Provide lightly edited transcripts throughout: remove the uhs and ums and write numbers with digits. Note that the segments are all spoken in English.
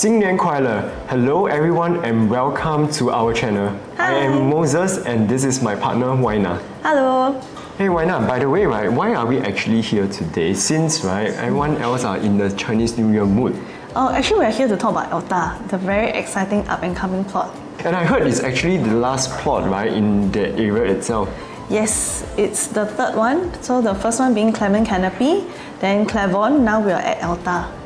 新年快乐! Hello everyone and welcome to our channel. Hi. I am Moses and this is my partner Waina. Hello. Hey Waina, by the way, right, why are we actually here today? Since everyone else are in the Chinese New Year mood. Oh, actually we're here to talk about ELTA, the very exciting up and coming plot. And I heard it's actually the last plot, right, in the area itself. Yes, it's the third one. So the first one being Clement Canopy, then Clavon, now we are at ELTA.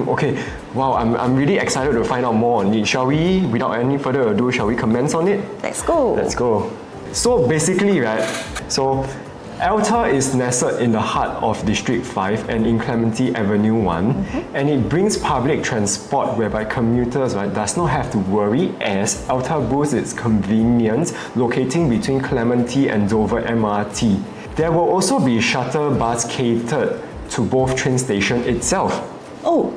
Okay. Wow, I'm really excited to find out more on it. Shall we, without any further ado, shall we commence on it? Let's go. Let's go. So basically, ELTA is nestled in the heart of District 5 and in Clementi Avenue 1, and it brings public transport whereby commuters does not have to worry as ELTA boosts its convenience locating between Clementi and Dover MRT. There will also be shuttle bus catered to both train station itself. Oh,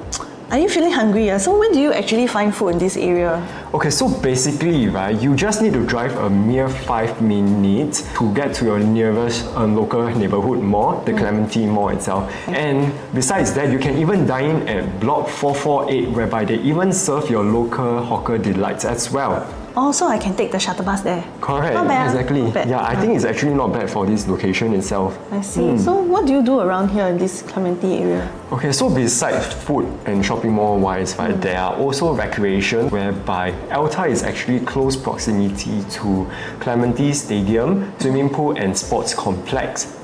are you feeling hungry? So where do you actually find food in this area? Okay, so basically, you just need to drive a mere 5 minutes to get to your nearest local neighborhood mall, the Clementi Mall itself. And besides that, you can even dine at Block 448, whereby they even serve your local hawker delights as well. Oh, so I can take the shuttle bus there? Correct, not bad, exactly. Not bad. Yeah, I think it's actually not bad for this location itself. I see. So what do you do around here in this Clementi area? Okay, so besides food and shopping mall wise, there are also recreation whereby ELTA is actually close proximity to Clementi Stadium, swimming pool and sports complex.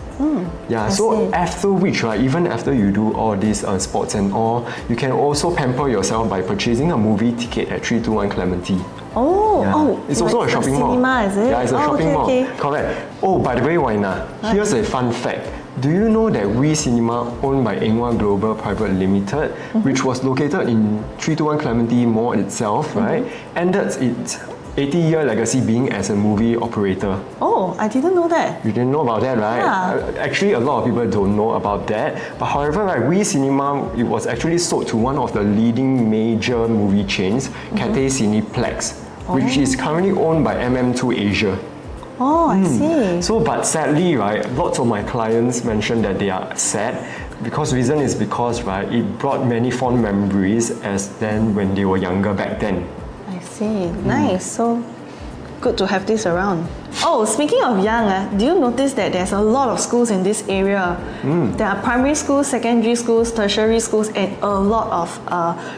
Yeah, so after which, even after you do all these sports and all, you can also pamper yourself by purchasing a movie ticket at 321 Clementi. Oh, Yeah. It's also a shopping mall. Cinema, is it? Yeah, it's a shopping mall. Okay. Correct. Oh, by the way, Waina, here's a fun fact. Do you know that We Cinema, owned by Engwa Global Private Limited, which was located in 321 Clementi Mall itself, ended its 80-year legacy being as a movie operator. Oh, I didn't know that. You didn't know about that, right? Yeah. Actually, a lot of people don't know about that. But however, We Cinema, it was actually sold to one of the leading major movie chains, Cathay Cineplex, which is currently owned by MM2 Asia. Oh, I see. So, but sadly, lots of my clients mentioned that they are sad because reason is because, it brought many fond memories as then when they were younger back then. I see. Nice. So good to have this around. Oh, speaking of young, do you notice that there's a lot of schools in this area? There are primary schools, secondary schools, tertiary schools, and a lot of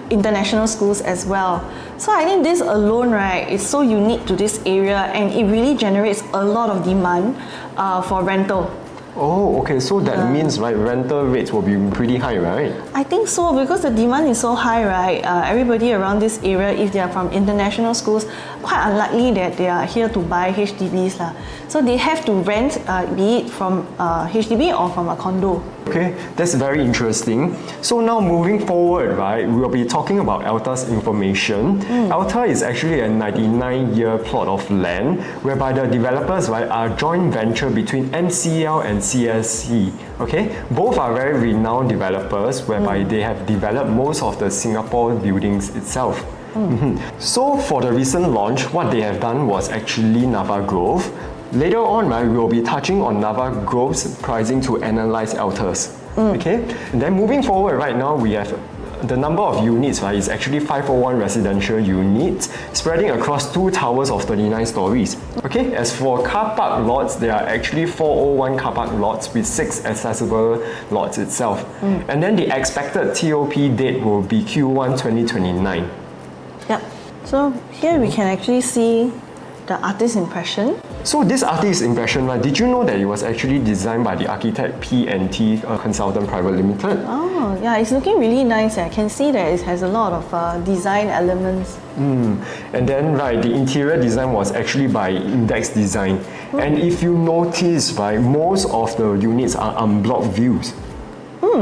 international schools as well. So I think this alone, is so unique to this area, and it really generates a lot of demand for rental. Oh, okay. So that means, rental rates will be pretty high, right? I think so, because the demand is so high, everybody around this area, if they are from international schools, quite unlikely that they are here to buy HDBs. So they have to rent, be it from HDB or from a condo. Okay, that's very interesting. So now moving forward, we'll be talking about ELTA's information. ELTA is actually a 99-year plot of land whereby the developers are joint venture between MCL and CSC. Okay, both are very renowned developers whereby they have developed most of the Singapore buildings itself. So for the recent launch, what they have done was actually Nava Grove. Later on, we will be touching on Nava Grove's pricing to analyze ELTAs. Okay, and then moving forward, right now we have the number of units is actually 501 residential units spreading across 2 towers of 39 stories. Okay, as for car park lots, there are actually 401 car park lots with 6 accessible lots itself. And then the expected TOP date will be Q1 2029. Yep. So here we can actually see the artist's impression. So this artist's impression, did you know that it was actually designed by the architect P&T Consultant Private Limited? Oh, yeah, it's looking really nice. I can see that it has a lot of design elements. And then, the interior design was actually by Index Design. And if you notice, most of the units are unblocked views.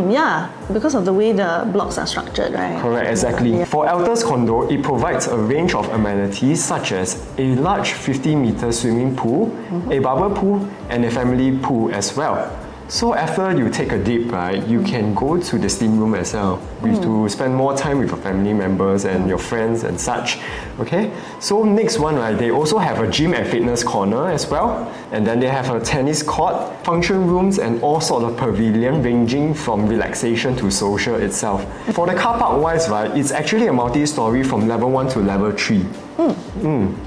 Yeah, because of the way the blocks are structured, right? Correct, exactly. Yeah. For ELTA's condo, it provides a range of amenities such as a large 50-meter swimming pool, a bubble pool, and a family pool as well. So after you take a dip, right, you can go to the steam room as well to spend more time with your family members and your friends and such. Okay, so next one, right, they also have a gym and fitness corner as well, and then they have a tennis court, function rooms, and all sort of pavilion ranging from relaxation to social itself. For the car park wise, right, it's actually a multi-story from level 1 to level 3.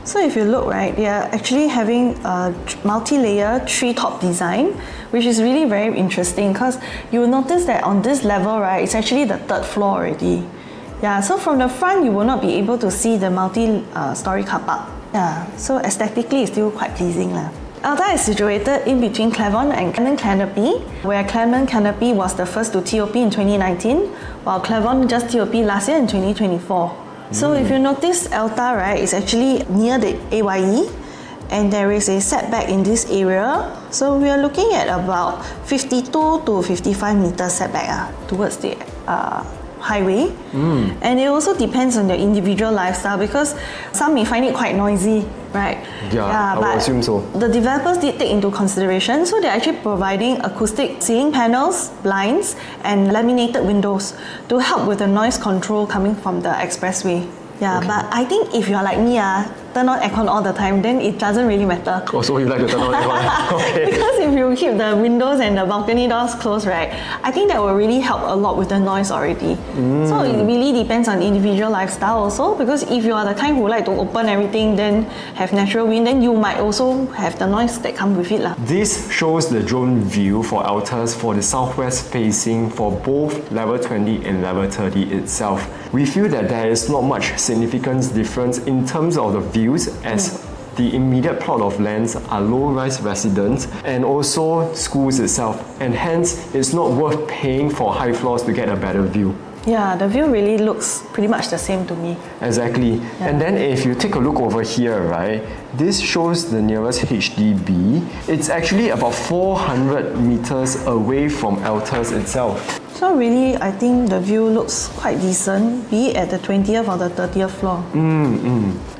So if you look, right, they are actually having a multi-layer tree-top design, which is really very interesting because you will notice that on this level, right, it's actually the third floor already. Yeah, so from the front, you will not be able to see the multi-story car park. Yeah, so aesthetically, it's still quite pleasing. ELTA is situated in between Claremont and Clement Canopy, where Clement Canopy was the first to TOP in 2019, while Claremont just TOP last year in 2024. So if you notice, ELTA, right, is actually near the AYE, and there is a setback in this area. So we are looking at about 52 to 55 meter setback towards the highway. And it also depends on your individual lifestyle because some may find it quite noisy, right? Yeah, I would assume so. The developers did take into consideration, so they're actually providing acoustic ceiling panels, blinds, and laminated windows to help with the noise control coming from the expressway. Yeah, okay. But I think if you're like me, turn on aircon all the time, then it doesn't really matter. Oh, so you like to turn on aircon? Okay. Because if you keep the windows and the balcony doors closed, right, I think that will really help a lot with the noise already. So it really depends on individual lifestyle also, because if you are the kind who like to open everything, then have natural wind, then you might also have the noise that comes with it. This shows the drone view for ELTAs for the southwest facing for both level 20 and level 30 itself. We feel that there is not much significant difference in terms of the views as the immediate plot of lands are low-rise residents and also schools itself, and hence it's not worth paying for high floors to get a better view. Yeah, the view really looks pretty much the same to me. Exactly. Yeah. And then if you take a look over here, right, this shows the nearest HDB. It's actually about 400 meters away from ELTAs itself. So really, I think the view looks quite decent, be it at the 20th or the 30th floor.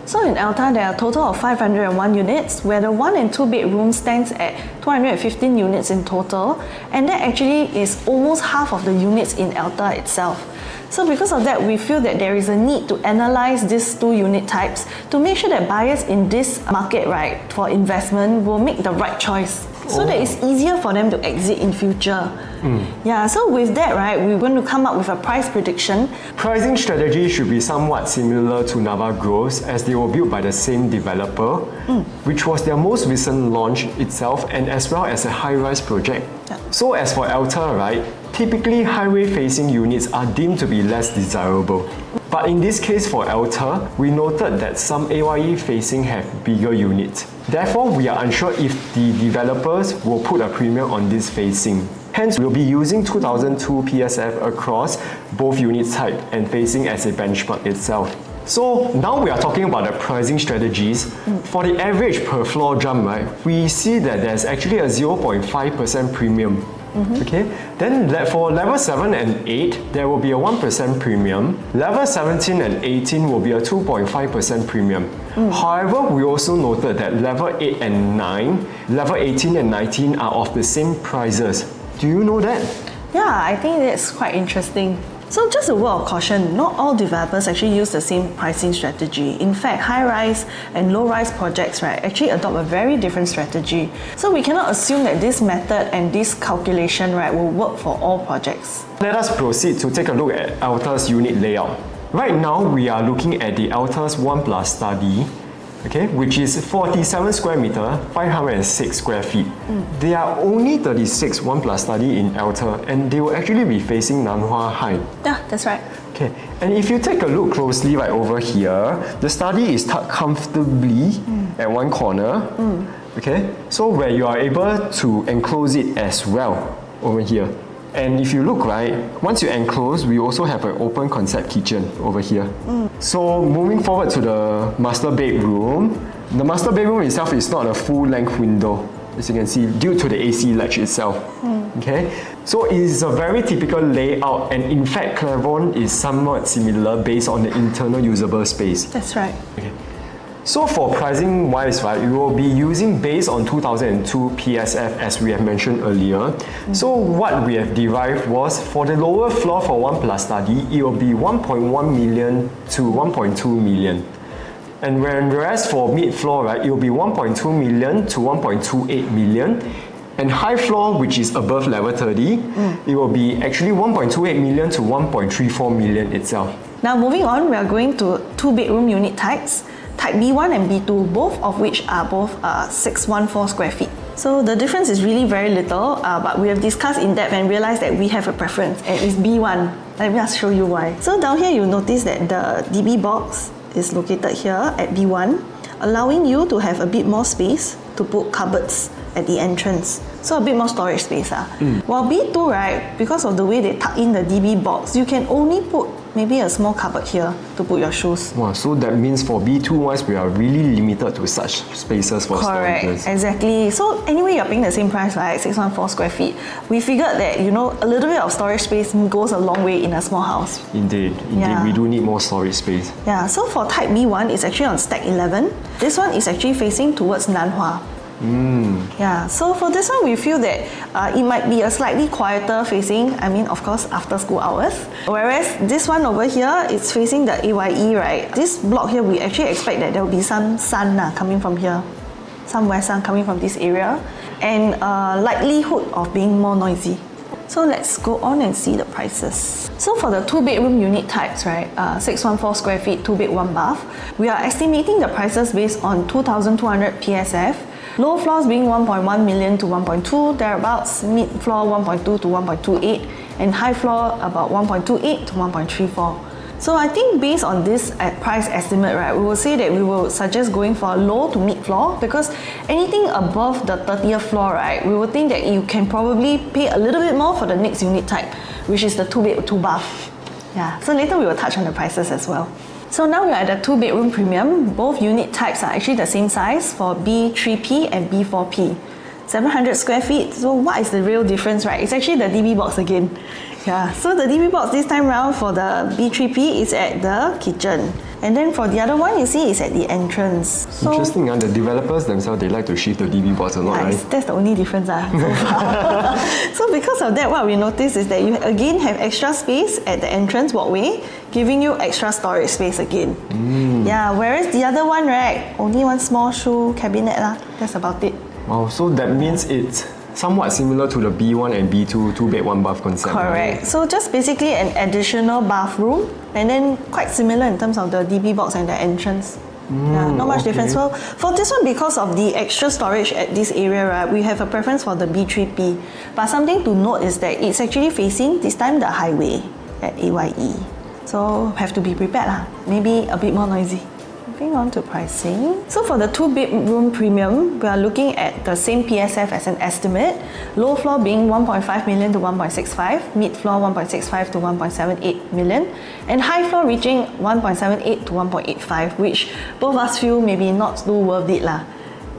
So in ELTA, there are a total of 501 units, where the 1 and 2 bedroom stands at 215 units in total, and that actually is almost half of the units in ELTA itself. So because of that, we feel that there is a need to analyze these two unit types to make sure that buyers in this market, right, for investment will make the right choice, so that it's easier for them to exit in future. Yeah, so with that, right, we're going to come up with a price prediction. Pricing strategy should be somewhat similar to Nava Groves, as they were built by the same developer, which was their most recent launch itself, and as well as a high-rise project. Yeah. So as for ELTA, right, typically highway-facing units are deemed to be less desirable. But in this case for ELTA, we noted that some AYE-facing have bigger units. Therefore, we are unsure if the developers will put a premium on this facing. Hence, we'll be using 2002 PSF across both unit type and facing as a benchmark itself. So now we are talking about the pricing strategies. For the average per floor jump, right, we see that there's actually a 0.5% premium. Okay, then for level 7 and 8, there will be a 1% premium. Level 17 and 18 will be a 2.5% premium. However, we also noted that level 8 and 9, level 18 and 19 are of the same prices. Do you know that? Yeah, I think that's quite interesting. So just a word of caution, not all developers actually use the same pricing strategy. In fact, high-rise and low-rise projects, right, actually adopt a very different strategy. So we cannot assume that this method and this calculation, right, will work for all projects. Let us proceed to take a look at ELTA's unit layout. Right now, we are looking at the ELTA's 1+ study, okay, which is 47 square meter, 506 square feet. There are only 36 1+ study in ELTA, and they will actually be facing Nanhua High. Yeah, that's right. Okay, and if you take a look closely right over here, the study is tucked comfortably at one corner. Okay, so where you are able to enclose it as well over here. And if you look right, once you enclose, we also have an open concept kitchen over here. So moving forward to the master bedroom, the master bedroom itself is not a full length window, as you can see, due to the AC latch itself. Okay, so it is a very typical layout, and in fact, Claremont is somewhat similar based on the internal usable space. That's right. Okay. So for pricing wise, right, we will be using based on 2002 PSF as we have mentioned earlier. So what we have derived was for the lower floor for 1 plus study, it will be 1.1 million to 1.2 million. And whereas for mid floor, right, it will be 1.2 million to 1.28 million. And high floor, which is above level 30, it will be actually 1.28 million to 1.34 million itself. Now moving on, we are going to 2-bedroom unit types, type B1 and B2, both of which are both 614 square feet. So the difference is really very little, but we have discussed in depth and realized that we have a preference, and it's B1. Let me just show you why. So down here you'll notice that the DB box is located here at B1, allowing you to have a bit more space to put cupboards at the entrance. So a bit more storage space. While B2, right, because of the way they tuck in the DB box, you can only put maybe a small cupboard here to put your shoes. Wow, so that means for B2 wise, we are really limited to such spaces for Correct, storages. exactly. So anyway, you're paying the same price, right? 614 square feet. We figured that, you know, a little bit of storage space goes a long way in a small house. Indeed, Yeah. we do need more storage space. Yeah, so for type B1, it's actually on stack 11. This one is actually facing towards Nanhua. Yeah, so for this one, we feel that it might be a slightly quieter facing, I mean, of course, after school hours. Whereas this one over here, it's facing the AYE, right? This block here, we actually expect that there will be some sun coming from here, some west sun coming from this area, and likelihood of being more noisy. So let's go on and see the prices. So for the 2-bedroom unit types, right, 614 square feet, 2 bed, 1 bath, we are estimating the prices based on 2,200 PSF. Low floors being 1.1 million to 1.2, thereabouts, mid floor 1.2 to 1.28, and high floor about 1.28 to 1.34. So I think based on this price estimate, right, we will say that we will suggest going for a low to mid floor, because anything above the 30th floor, right, we will think that you can probably pay a little bit more for the next unit type, which is the 2 bed, 2 bath. Yeah, so later we will touch on the prices as well. So now we are at the 2-bedroom premium. Both unit types are actually the same size for B3P and B4P. 700 square feet. So what is the real difference, right? It's actually the DB box again. Yeah, so the DB box this time round for the B3P is at the kitchen. And then for the other one, you see, it's at the entrance. So, interesting, the developers themselves, they like to shift the DB box a lot, right? That's the only difference so far. So because of that, what we noticed is that you again have extra space at the entrance walkway, giving you extra storage space again. Yeah, whereas the other one, right, only one small shoe cabinet that's about it. Wow, so that means it's somewhat similar to the B1 and B2 2 bed 1 bath concept. Correct. Right? So just basically an additional bathroom, and then quite similar in terms of the DB box and the entrance. Yeah, not much difference. So for this one, because of the extra storage at this area, right, we have a preference for the B3P. But something to note is that it's actually facing this time the highway at AYE. So have to be prepared maybe a bit more noisy. Moving on to pricing. So for the 2-bedroom premium, we are looking at the same PSF as an estimate. Low floor being 1.5 million to 1.65, mid floor 1.65 to 1.78 million, and high floor reaching 1.78 to 1.85, which both of us feel maybe not too worth it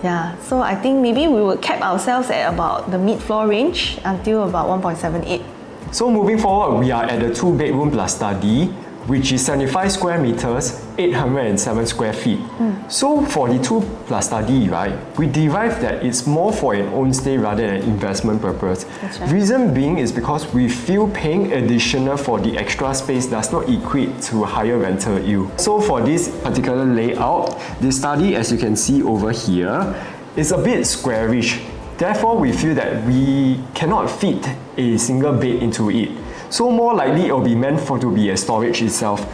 Yeah, so I think maybe we will cap ourselves at about the mid floor range until about 1.78. So moving forward, we are at the 2-bedroom plus study, which is 75 square meters, 807 square feet. So for the 2 plus study, right, we derived that it's more for an own stay rather than investment purpose. That's right. Reason being is because we feel paying additional for the extra space does not equate to higher rental yield. So for this particular layout, the study, as you can see over here, is a bit squarish. Therefore, we feel that we cannot fit a single bed into it. So more likely it will be meant to be a storage itself.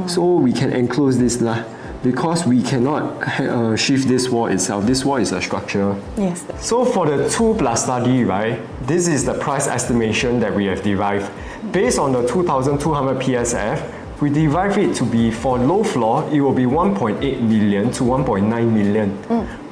So we can enclose this because we cannot shift this wall itself. This wall is a structure. Yes. So for the 2 plus study, right, this is the price estimation that we have derived. Based on the 2,200 PSF, we derive it to be for low floor, it will be 1.8 million to 1.9 million.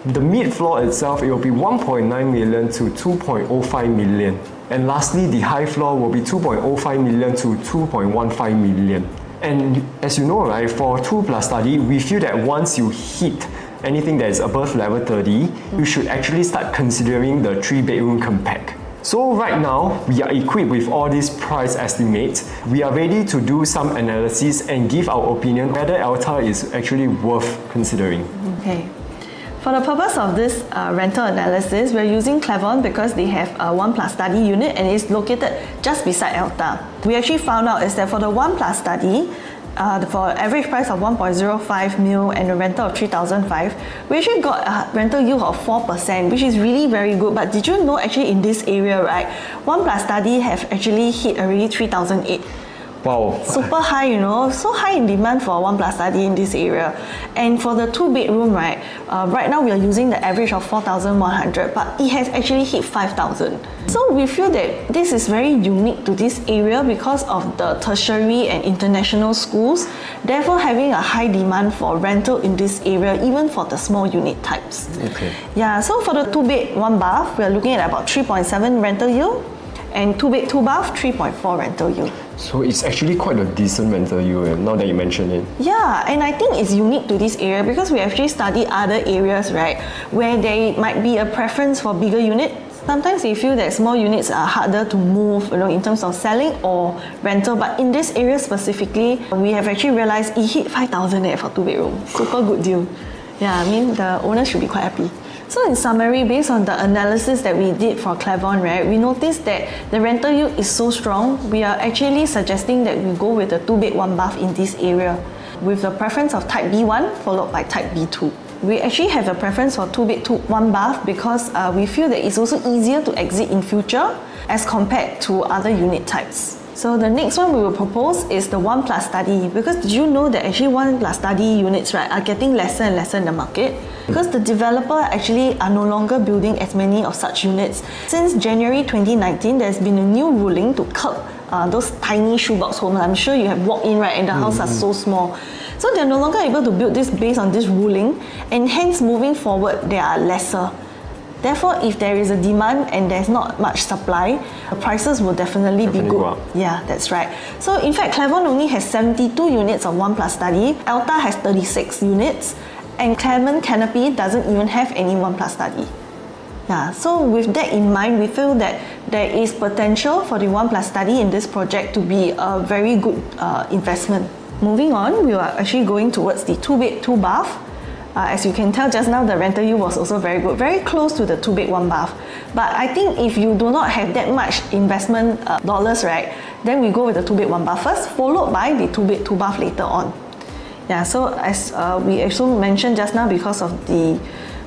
The mid floor itself, it will be 1.9 million to 2.05 million. And lastly, the high floor will be 2.05 million to 2.15 million. And as you know, right, for 2 plus study, we feel that once you hit anything that is above level 30, you should actually start considering the 3-bedroom compact. So right now, we are equipped with all these price estimates. We are ready to do some analysis and give our opinion whether ELTA is actually worth considering. Okay. For the purpose of this rental analysis, we're using Clavon because they have a 1+ study unit and it's located just beside ELTA. We actually found out is that for the 1+ study, for average price of 1.05 mil and a rental of 3,005, we actually got a rental yield of 4%, which is really very good. But did you know actually in this area, right, 1+ study have actually hit already 3,008. Wow. Super high, you know, so high in demand for 1+ study in this area. And for the 2-bedroom, right, right now we are using the average of 4,100, but it has actually hit 5,000. So we feel that this is very unique to this area because of the tertiary and international schools, therefore having a high demand for rental in this area, even for the small unit types. Okay. Yeah, so for the 2-bed, 1-bath, we are looking at about 3.7 rental yield, and 2-bed, 2-bath, 3.4 rental yield. So it's actually quite a decent rental yield now that you mention it. Yeah, and I think it's unique to this area because we actually study other areas, right, where there might be a preference for bigger units. Sometimes they feel that small units are harder to move, you know, in terms of selling or rental. But in this area specifically, we have actually realized it hit 5,000 for 2-bedroom. Super good deal. Yeah, I mean the owner should be quite happy. So in summary, based on the analysis that we did for Clavon, right, we noticed that the rental yield is so strong, we are actually suggesting that we go with the 2-bed, 1-bath in this area, with the preference of type B1 followed by type B2. We actually have a preference for 2-bed, 1-bath because we feel that it's also easier to exit in future as compared to other unit types. So the next one we will propose is the 1+ study, because did you know that actually 1+ study units, right, are getting lesser and lesser in the market? Because the developer actually are no longer building as many of such units. Since January 2019, there's been a new ruling to curb those tiny shoebox homes. I'm sure you have walked in, right, and the houses are so small. So they're no longer able to build this based on this ruling, and hence moving forward, they are lesser. Therefore, if there is a demand and there's not much supply, the prices will definitely be good. Go up. Yeah, that's right. So in fact, Clavon only has 72 units of 1+ study, ELTA has 36 units, and Claremont Canopy doesn't even have any 1+ study. Yeah, so with that in mind, we feel that there is potential for the 1+ study in this project to be a very good investment. Moving on, we are actually going towards the 2-bed, 2-bath. As you can tell just now, the rental yield was also very good, very close to the 2-bed, 1-bath. But I think if you do not have that much investment dollars, right, then we go with the 2-bed, 1-bath first, followed by the 2-bed, 2-bath later on. Yeah, so as we also mentioned just now, because of the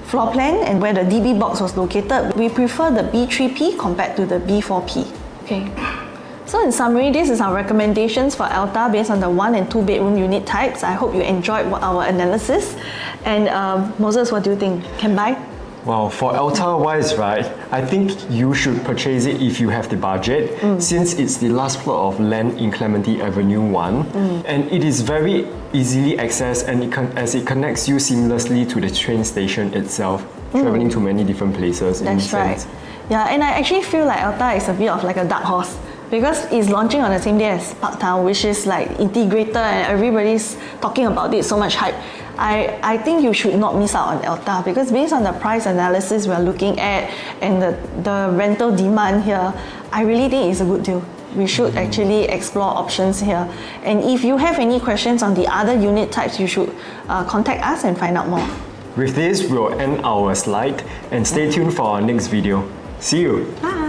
floor plan and where the DB box was located, we prefer the B3P compared to the B4P. Okay. So in summary, this is our recommendations for ELTA based on the 1 and 2 bedroom unit types. I hope you enjoyed our analysis. And Moses, what do you think? Can buy? Well, for ELTA wise, right, I think you should purchase it if you have the budget, since it's the last plot of land in Clementi Avenue 1, and it is very easily accessed, and as it connects you seamlessly to the train station itself, traveling to many different places. That's right. Yeah, and I actually feel like ELTA is a bit of like a dark horse, because it's launching on the same day as Parktown, which is like integrated and everybody's talking about it, so much hype. I think you should not miss out on ELTA, because based on the price analysis we're looking at and the rental demand here, I really think it's a good deal. We should actually explore options here. And if you have any questions on the other unit types, you should contact us and find out more. With this, we'll end our slide and stay tuned for our next video. See you! Bye!